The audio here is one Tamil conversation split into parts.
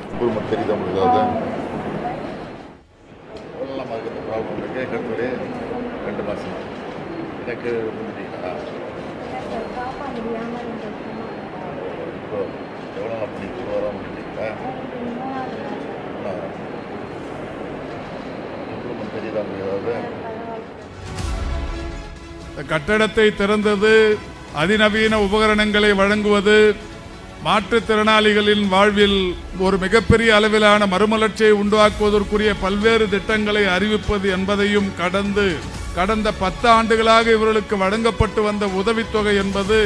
இம்ப்ரூவ்மெண்ட் தெரியுது உங்களுக்கு? அதாவது நம்ம அதுக்கு ப்ராப்ளம் இருக்குது. கட்டுப்படி 2 மாதம் எனக்கு முடிஞ்சிட்டீங்களா? இப்போ எவ்வளோ நாள் பண்ணிட்டு வர முடிஞ்சிட்டீங்களா? இம்ப்ரூவ்மெண்ட் தெரியுதா உங்களுக்கு? ஏதாவது கட்டடத்தை திறந்தது, அதிநவீன உபகரணங்களை வழங்குவது, மாற்றுத்திறனாளிகளின் வாழ்வில் ஒரு மிகப்பெரிய அளவிலான மறுமலர்ச்சியை உண்டாக்குவதற்குரிய பல்வேறு திட்டங்களை அறிவிப்பது என்பதையும் கடந்த 10 ஆண்டுகளாக இவர்களுக்கு வழங்கப்பட்டு வந்த உதவித்தொகை என்பது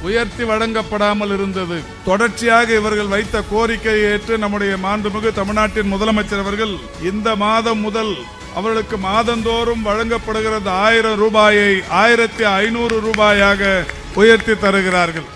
உயர்த்தி வழங்கப்படாமல் இருந்தது. தொடர்ச்சியாக இவர்கள் வைத்த கோரிக்கையை ஏற்று நம்முடைய மாண்புமிகு தமிழ்நாட்டின் முதலமைச்சர் அவர்கள் இந்த மாதம் முதல் அவர்களுக்கு மாதந்தோறும் வழங்கப்படுகிற 1000 ரூபாயை 1500 ரூபாயாக உயர்த்தி தருகிறார்கள்.